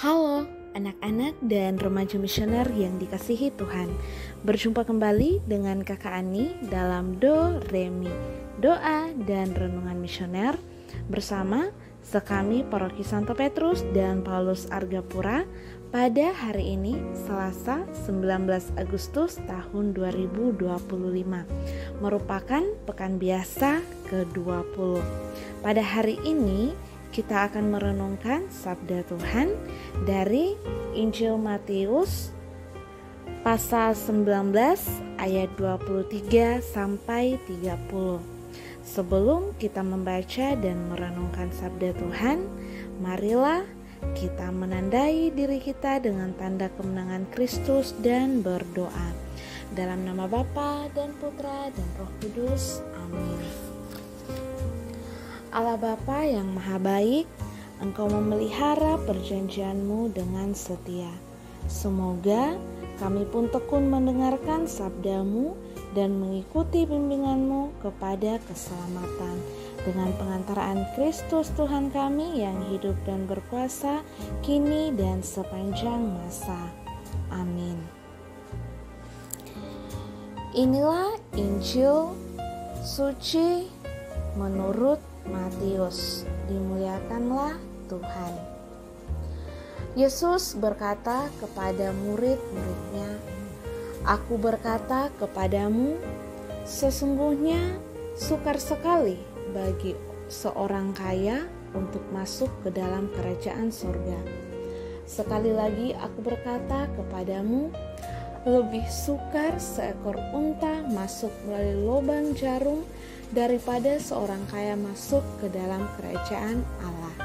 Halo anak-anak dan remaja misioner yang dikasihi Tuhan. Berjumpa kembali dengan Kakak Ani dalam Do Re Mi, doa dan renungan misioner bersama sekami Paroki Santo Petrus dan Paulus Argapura pada hari ini Selasa 19 Agustus tahun 2025 merupakan pekan biasa ke-20. Pada hari ini kita akan merenungkan sabda Tuhan dari Injil Matius pasal 19 ayat 23 sampai 30. Sebelum kita membaca dan merenungkan sabda Tuhan, marilah kita menandai diri kita dengan tanda kemenangan Kristus dan berdoa. Dalam nama Bapa dan Putra dan Roh Kudus. Amin. Allah Bapa yang Maha Baik, Engkau memelihara perjanjian-Mu dengan setia. Semoga kami pun tekun mendengarkan sabda-Mu dan mengikuti bimbingan-Mu kepada keselamatan. Dengan pengantaraan Kristus Tuhan kami yang hidup dan berkuasa kini dan sepanjang masa. Amin. Inilah Injil suci menurut Matius. Dimuliakanlah Tuhan. Yesus berkata kepada murid-muridnya, "Aku berkata kepadamu, sesungguhnya sukar sekali bagi seorang kaya untuk masuk ke dalam kerajaan surga. Sekali lagi aku berkata kepadamu, lebih sukar seekor unta masuk melalui lubang jarum daripada seorang kaya masuk ke dalam kerajaan Allah."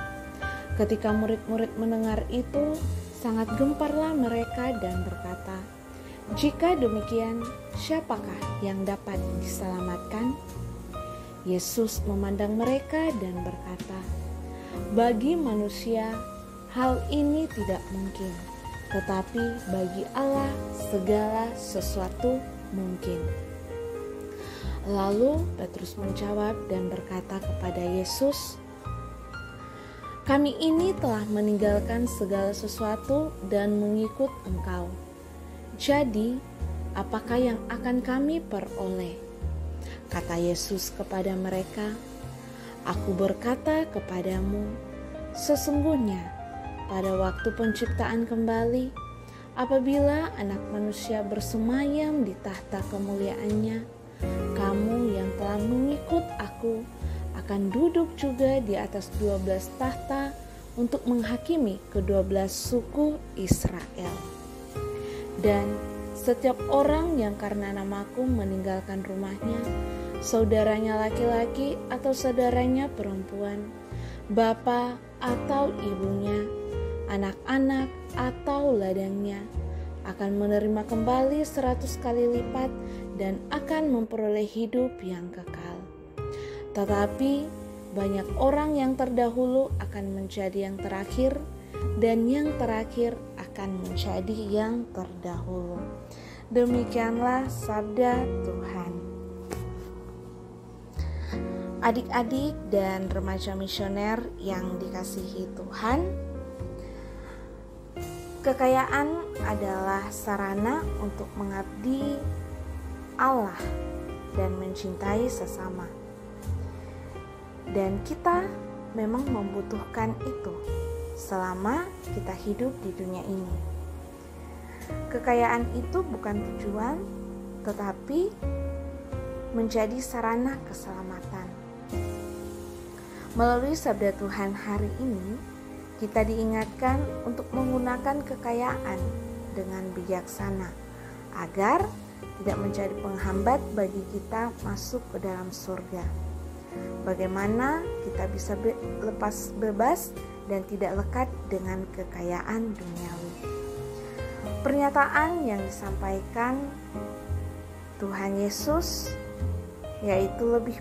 Ketika murid-murid mendengar itu, sangat gemparlah mereka dan berkata, "Jika demikian, siapakah yang dapat diselamatkan?" Yesus memandang mereka dan berkata, "Bagi manusia, hal ini tidak mungkin, tetapi bagi Allah segala sesuatu mungkin." Lalu Petrus menjawab dan berkata kepada Yesus, "Kami ini telah meninggalkan segala sesuatu dan mengikut Engkau. Jadi, apakah yang akan kami peroleh?" Kata Yesus kepada mereka, "Aku berkata kepadamu, sesungguhnya pada waktu penciptaan kembali, apabila Anak Manusia bersemayam di tahta kemuliaannya, kamu yang telah mengikut aku akan duduk juga di atas 12 tahta untuk menghakimi ke-12 suku Israel. Dan setiap orang yang karena namaku meninggalkan rumahnya, saudaranya laki-laki atau saudaranya perempuan, bapa atau ibunya, anak-anak atau ladangnya, akan menerima kembali 100 kali lipat dan akan memperoleh hidup yang kekal. Tetapi banyak orang yang terdahulu akan menjadi yang terakhir, dan yang terakhir akan menjadi yang terdahulu." Demikianlah sabda Tuhan. Adik-adik dan remaja misioner yang dikasihi Tuhan, kekayaan adalah sarana untuk mengabdi Allah dan mencintai sesama. Dan kita memang membutuhkan itu selama kita hidup di dunia ini. Kekayaan itu bukan tujuan, tetapi menjadi sarana keselamatan. Melalui sabda Tuhan hari ini, kita diingatkan untuk menggunakan kekayaan dengan bijaksana agar tidak menjadi penghambat bagi kita masuk ke dalam surga. Bagaimana kita bisa lepas bebas dan tidak lekat dengan kekayaan duniawi. Pernyataan yang disampaikan Tuhan Yesus, yaitu lebih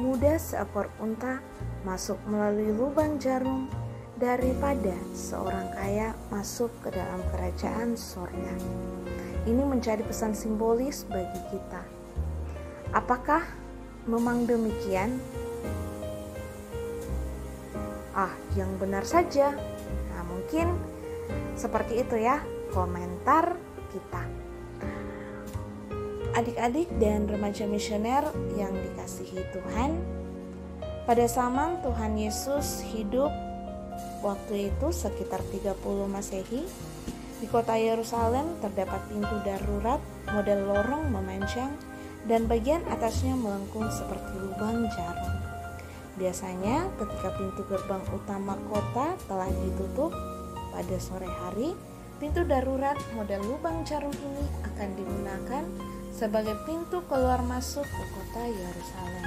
mudah seekor unta masuk melalui lubang jarum daripada seorang kaya masuk ke dalam kerajaan surga. Ini menjadi pesan simbolis bagi kita. Apakah memang demikian? Yang benar saja. Nah, mungkin Seperti itu ya komentar kita. Adik-adik dan remaja misioner yang dikasihi Tuhan, pada zaman Tuhan Yesus hidup waktu itu sekitar 30 Masehi, di kota Yerusalem terdapat pintu darurat model lorong memanjang dan bagian atasnya melengkung seperti lubang jarum. Biasanya ketika pintu gerbang utama kota telah ditutup pada sore hari, pintu darurat model lubang jarum ini akan digunakan sebagai pintu keluar masuk ke kota Yerusalem.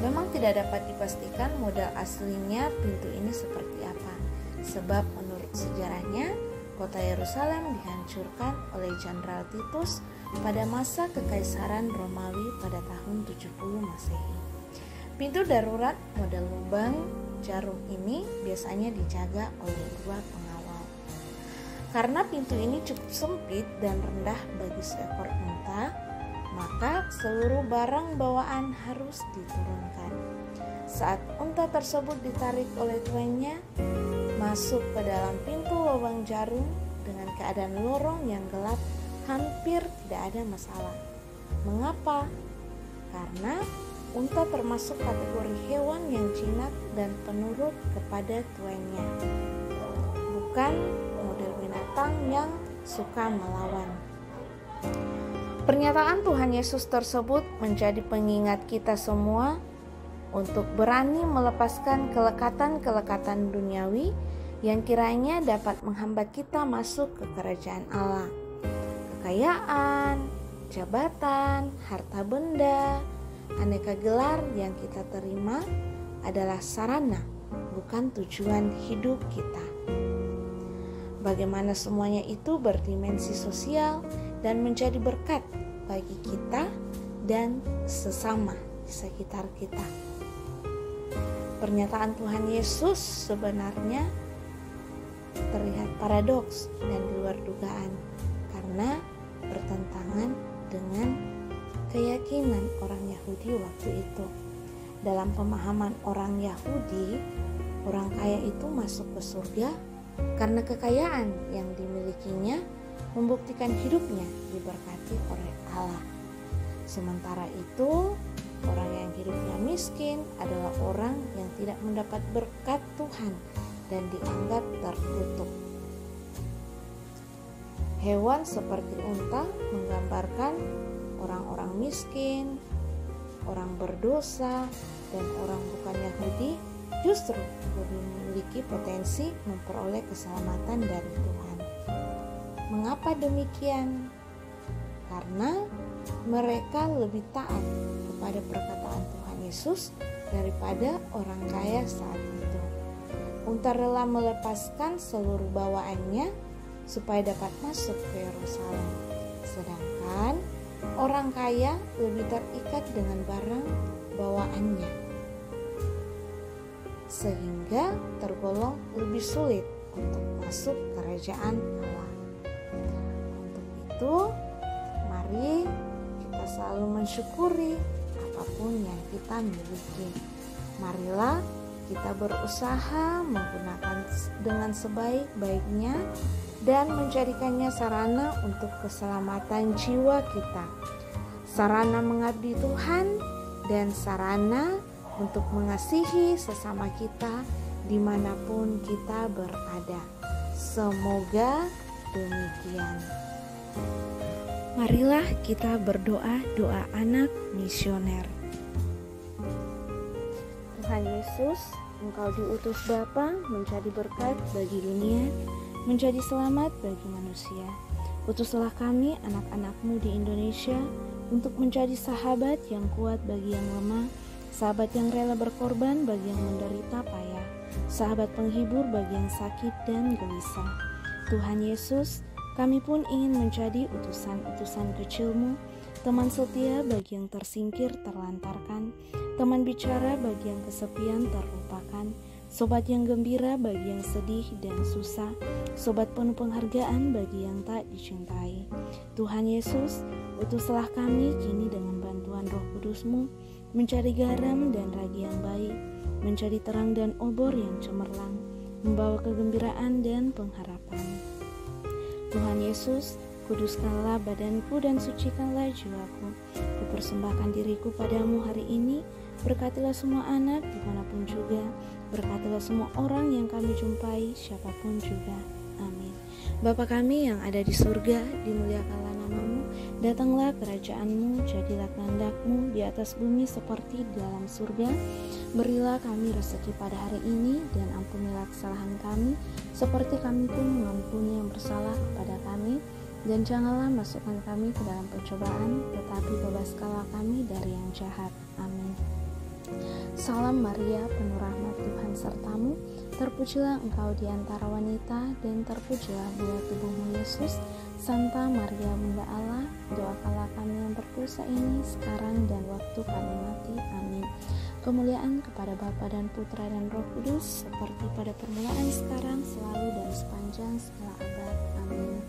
Memang tidak dapat dipastikan model aslinya pintu ini seperti apa, sebab menurut sejarahnya kota Yerusalem dihancurkan oleh Jenderal Titus pada masa Kekaisaran Romawi pada tahun 70 Masehi. Pintu darurat model lubang jarum ini biasanya dijaga oleh 2 pengawal. Karena pintu ini cukup sempit dan rendah bagi seekor unta, maka seluruh barang bawaan harus diturunkan. Saat unta tersebut ditarik oleh tuannya masuk ke dalam pintu lubang jarum dengan keadaan lorong yang gelap, hampir tidak ada masalah. Mengapa? Karena unta termasuk kategori hewan yang jinak dan penurut kepada tuannya, bukan model binatang yang suka melawan. Pernyataan Tuhan Yesus tersebut menjadi pengingat kita semua untuk berani melepaskan kelekatan-kelekatan duniawi yang kiranya dapat menghambat kita masuk ke kerajaan Allah. Kekayaan, jabatan, harta benda, aneka gelar yang kita terima adalah sarana, bukan tujuan hidup kita. Bagaimana semuanya itu berdimensi sosial dan menjadi berkat bagi kita dan sesama di sekitar kita. Pernyataan Tuhan Yesus sebenarnya terlihat paradoks dan di luar dugaan karena bertentangan dengan keyakinan orang Yahudi waktu itu. Dalam pemahaman orang Yahudi, orang kaya itu masuk ke surga karena kekayaan yang dimilikinya membuktikan hidupnya diberkati oleh Allah. Sementara itu, orang yang hidupnya miskin adalah orang yang tidak mendapat berkat Tuhan dan dianggap terkutuk. Hewan seperti unta menggambarkan orang-orang miskin, orang berdosa, dan orang bukan Yahudi justru lebih memiliki potensi memperoleh keselamatan dari Tuhan. Mengapa demikian? Karena mereka lebih taat kepada perkataan Tuhan Yesus daripada orang kaya saat itu. Unta rela melepaskan seluruh bawaannya supaya dapat masuk ke Yerusalem. Sedangkan orang kaya lebih terikat dengan barang bawaannya, sehingga tergolong lebih sulit untuk masuk kerajaan Allah. Untuk itu, mari kita selalu mensyukuri apapun yang kita miliki. Marilah kita berusaha menggunakan dengan sebaik-baiknya dan menjadikannya sarana untuk keselamatan jiwa kita, sarana mengabdi Tuhan, dan sarana untuk mengasihi sesama kita dimanapun kita berada. Semoga demikian. Marilah kita berdoa doa anak misioner. Tuhan Yesus, Engkau diutus Bapa menjadi berkat bagi dunia, menjadi selamat bagi manusia. Utuslah kami anak-anak-Mu di Indonesia untuk menjadi sahabat yang kuat bagi yang lemah, sahabat yang rela berkorban bagi yang menderita payah, sahabat penghibur bagi yang sakit dan gelisah. Tuhan Yesus, kami pun ingin menjadi utusan-utusan kecil-Mu, teman setia bagi yang tersingkir terlantarkan, teman bicara bagi yang kesepian terlupakan, sobat yang gembira bagi yang sedih dan susah, sobat penuh penghargaan bagi yang tak dicintai. Tuhan Yesus, utuslah kami kini dengan bantuan Roh Kudus-Mu, mencari garam dan ragi yang baik, mencari terang dan obor yang cemerlang, membawa kegembiraan dan pengharapan. Tuhan Yesus, kuduskanlah badanku dan sucikanlah jiwaku. Kupersembahkan diriku padamu hari ini. Berkatilah semua anak dimanapun juga. Berkatilah semua orang yang kami jumpai, siapapun juga. Amin. Bapa kami yang ada di surga, dimuliakanlah namamu. Datanglah kerajaanmu, jadilah kehendakmu di atas bumi seperti di dalam surga. Berilah kami rezeki pada hari ini, dan ampunilah kesalahan kami, seperti kami pun mengampuni yang bersalah kepada kami. Dan janganlah masukkan kami ke dalam pencobaan, tetapi bebaskanlah kami dari yang jahat. Amin. Salam Maria, penuh rahmat, Tuhan sertamu. Terpujilah engkau di antara wanita, dan terpujilah buah tubuhmu Yesus. Santa Maria Bunda Allah, doakanlah kami yang berdosa ini sekarang dan waktu kami mati. Amin. Kemuliaan kepada Bapa dan Putra dan Roh Kudus, seperti pada permulaan, sekarang, selalu, dan sepanjang segala abad. Amin.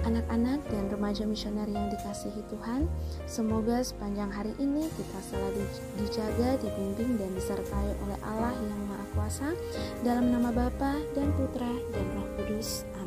Anak-anak dan remaja misioner yang dikasihi Tuhan, semoga sepanjang hari ini kita selalu dijaga, dibimbing, dan disertai oleh Allah yang Maha Kuasa, dalam nama Bapa dan Putra dan Roh Kudus. Amin.